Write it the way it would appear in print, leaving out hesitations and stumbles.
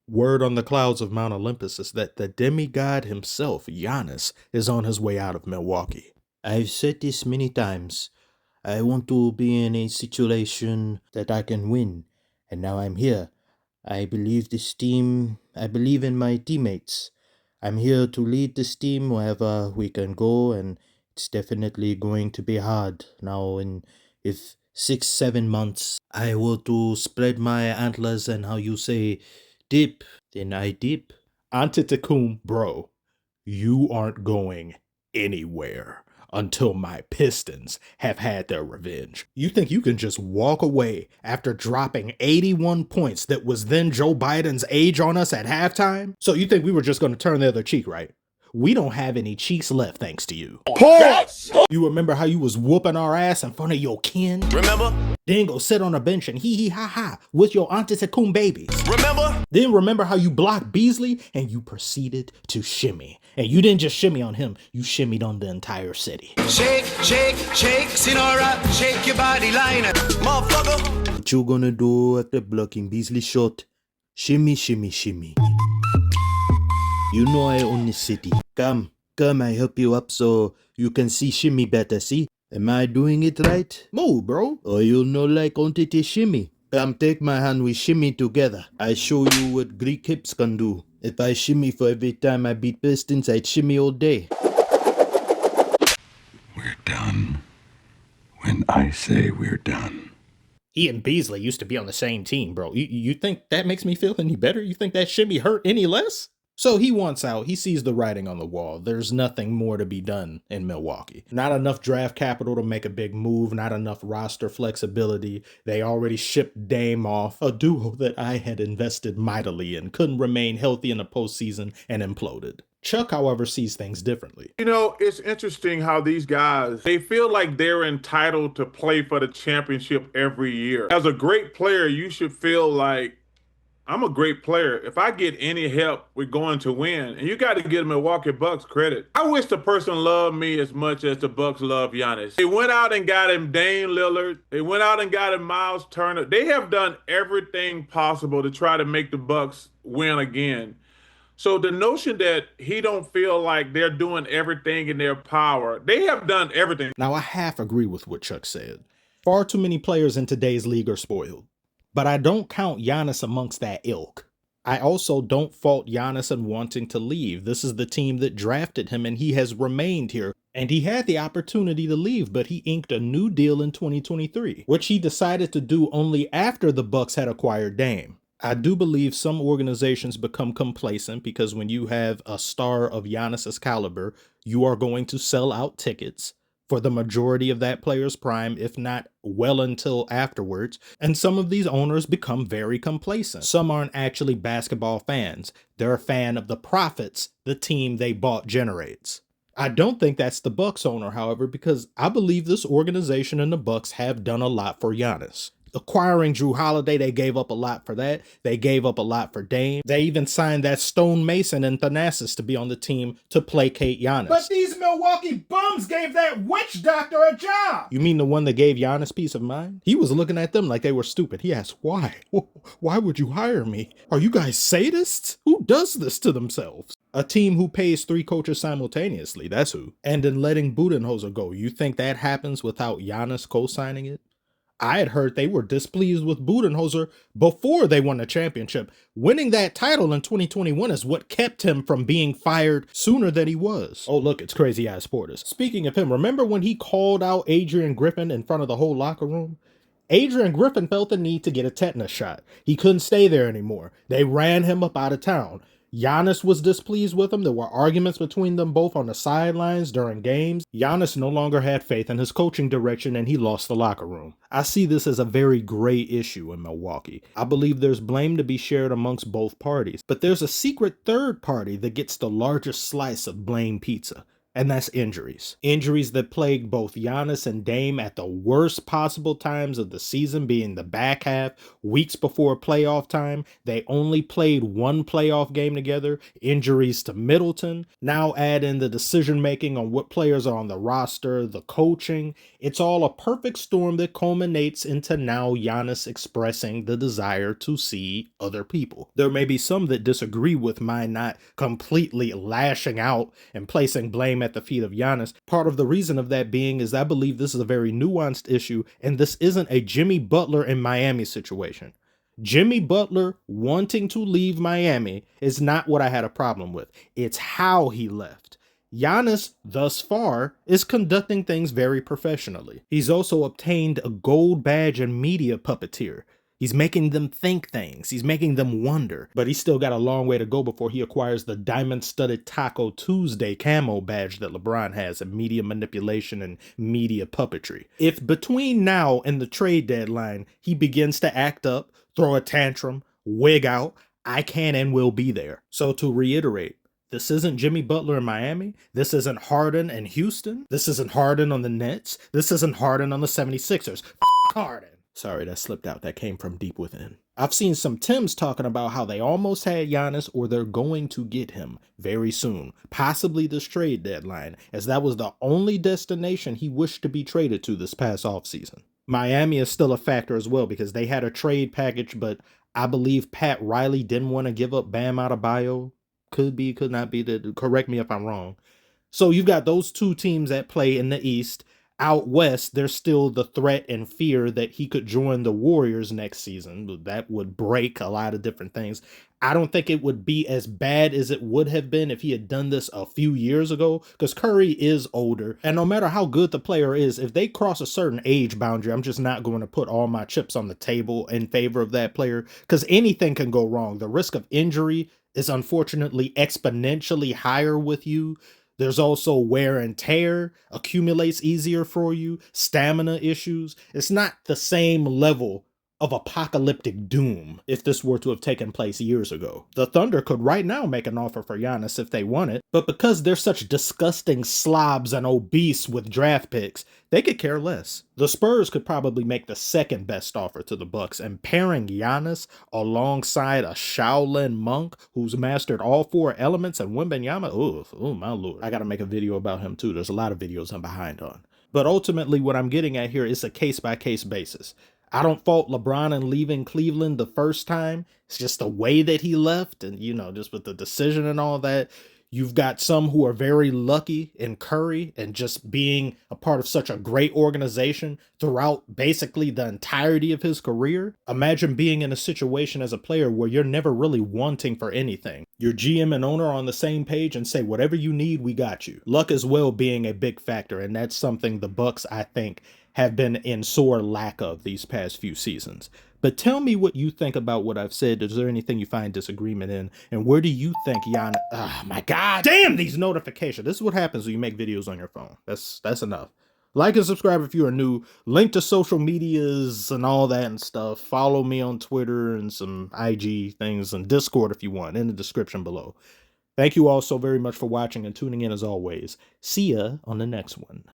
Word on the clouds of Mount Olympus is that the demigod himself, Giannis, is on his way out of Milwaukee. I've said this many times. I want to be in a situation that I can win, and now I'm here. I believe this team, I believe in my teammates. I'm here to lead this team wherever we can go, and it's definitely going to be hard. Now, if 6, 7 months I were to spread my antlers and how you say, dip, then I dip. Antetokounmpo, bro, you aren't going anywhere until my Pistons have had their revenge. You think you can just walk away after dropping 81 points that was then Joe Biden's age on us at halftime? So you think we were just going to turn the other cheek, right? We don't have any cheeks left thanks to you. Pause! You remember how you was whooping our ass in front of your kin? Remember? Then go sit on a bench and hee hee ha ha with your Antetokounmpo babies. Remember? Then remember how you blocked Beasley and you proceeded to shimmy. And you didn't just shimmy on him, you shimmied on the entire city. Shake, shake, shake, Sinora, shake your body line, motherfucker. What you gonna do after blocking Beasley shot? Shimmy, shimmy, shimmy. You know I own this city. Come, I help you up so you can see shimmy better, see? Am I doing it right? Move, bro. Or you know like on it shimmy. Come take my hand, we shimmy together. I show you what Greek hips can do. If I shimmy for every time I beat Pistons, I'd shimmy all day. We're done when I say we're done. He and Beasley used to be on the same team, bro. You think that makes me feel any better? You think that shimmy hurt any less? So he wants out. He sees the writing on the wall. There's nothing more to be done in Milwaukee. Not enough draft capital to make a big move. Not enough roster flexibility. They already shipped Dame off, a duo that I had invested mightily in. Couldn't remain healthy in the postseason and imploded. Chuck, however, sees things differently. You know, it's interesting how these guys, they feel like they're entitled to play for the championship every year. As a great player, you should feel like, I'm a great player. If I get any help, we're going to win. And you got to give the Milwaukee Bucks credit. I wish the person loved me as much as the Bucks love Giannis. They went out and got him Dame Lillard. They went out and got him Miles Turner. They have done everything possible to try to make the Bucks win again. So the notion that he don't feel like they're doing everything in their power, they have done everything. Now, I half agree with what Chuck said. Far too many players in today's league are spoiled. But I don't count Giannis amongst that ilk. I also don't fault Giannis in wanting to leave. This is the team that drafted him and he has remained here. And he had the opportunity to leave, but he inked a new deal in 2023, which he decided to do only after the Bucks had acquired Dame. I do believe some organizations become complacent because when you have a star of Giannis's caliber, you are going to sell out tickets for the majority of that player's prime, if not well until afterwards. And some of these owners become very complacent. Some aren't actually basketball fans. They're a fan of the profits the team they bought generates. I don't think that's the Bucks owner, however, because I believe this organization and the Bucks have done a lot for Giannis. Acquiring Drew Holiday, they gave up a lot for that. They gave up a lot for Dame. They even signed that Stone Mason and Thanasis to be on the team to placate Giannis. But these Milwaukee bums gave that witch doctor a job. You mean the one that gave Giannis peace of mind? He was looking at them like they were stupid. He asked, why? Why would you hire me? Are you guys sadists? Who does this to themselves? A team who pays 3 coaches simultaneously, that's who. And in letting Budenholzer go, you think that happens without Giannis co-signing it? I had heard they were displeased with Budenholzer before they won the championship. Winning that title in 2021 is what kept him from being fired sooner than he was. Oh, look, it's Crazy Eyes Portis. Speaking of him, remember when he called out Adrian Griffin in front of the whole locker room? Adrian Griffin felt the need to get a tetanus shot. He couldn't stay there anymore. They ran him up out of town. Giannis was displeased with him. There were arguments between them both on the sidelines during games. Giannis no longer had faith in his coaching direction and he lost the locker room. I see this as a very gray issue in Milwaukee. I believe there's blame to be shared amongst both parties, but there's a secret third party that gets the largest slice of blame pizza. and that's injuries. Injuries that plagued both Giannis and Dame at the worst possible times of the season, being the back half, weeks before playoff time. They only played one playoff game together. Injuries to Middleton. Now add in the decision-making on what players are on the roster, the coaching. It's all a perfect storm that culminates into now Giannis expressing the desire to see other people. There may be some that disagree with my not completely lashing out and placing blame at the feet of Giannis. Part of the reason of that being is I believe this is a very nuanced issue, and this isn't a Jimmy Butler in Miami situation. Jimmy Butler wanting to leave Miami is not what I had a problem with. It's how he left. Giannis, thus far, is conducting things very professionally. He's also obtained a gold badge in media puppeteer. He's making them think things. He's making them wonder. But he's still got a long way to go before he acquires the diamond-studded Taco Tuesday camo badge that LeBron has in media manipulation and media puppetry. If between now and the trade deadline, he begins to act up, throw a tantrum, wig out, I can and will be there. So to reiterate, this isn't Jimmy Butler in Miami. This isn't Harden in Houston. This isn't Harden on the Nets. This isn't Harden on the 76ers. Harden. Sorry, that slipped out. That came from deep within. I've seen some Tims talking about how they almost had Giannis or they're going to get him very soon, possibly this trade deadline, as that was the only destination he wished to be traded to this past offseason. Miami is still a factor as well because they had a trade package, but I believe Pat Riley didn't want to give up Bam Adebayo. Could be, could not be. Correct me if I'm wrong. So you've got those two teams at play in the East. Out west, there's still the threat and fear that he could join the Warriors next season. That would break a lot of different things. I don't think it would be as bad as it would have been if he had done this a few years ago, because Curry is older. And no matter how good the player is, if they cross a certain age boundary, I'm just not going to put all my chips on the table in favor of that player, because anything can go wrong. The risk of injury is unfortunately exponentially higher with you. There's also wear and tear accumulates easier for you, stamina issues. It's not the same level of apocalyptic doom if this were to have taken place years ago. The Thunder could right now make an offer for Giannis if they want it, but because they're such disgusting slobs and obese with draft picks, they could care less. The Spurs could probably make the second best offer to the Bucks, and pairing Giannis alongside a Shaolin monk who's mastered all four elements and Wembanyama, oh my lord. I gotta make a video about him too. There's a lot of videos I'm behind on. But ultimately what I'm getting at here is a case-by-case basis. I don't fault LeBron in leaving Cleveland the first time. It's just the way that he left and, just with the decision and all that. You've got some who are very lucky in Curry and just being a part of such a great organization throughout basically the entirety of his career. Imagine being in a situation as a player where you're never really wanting for anything. Your GM and owner are on the same page and say, whatever you need, we got you. Luck as well being a big factor, and that's something the Bucks, I think, have been in sore lack of these past few seasons. But tell me what you think about what I've said. Is there anything you find disagreement in? And where do you think Giannis... Oh my God, damn these notifications. This is what happens when you make videos on your phone. That's enough. Like and subscribe if you are new. Link to social medias and all that and stuff. Follow me on Twitter and some IG things and Discord if you want in the description below. Thank you all so very much for watching and tuning in as always. See ya on the next one.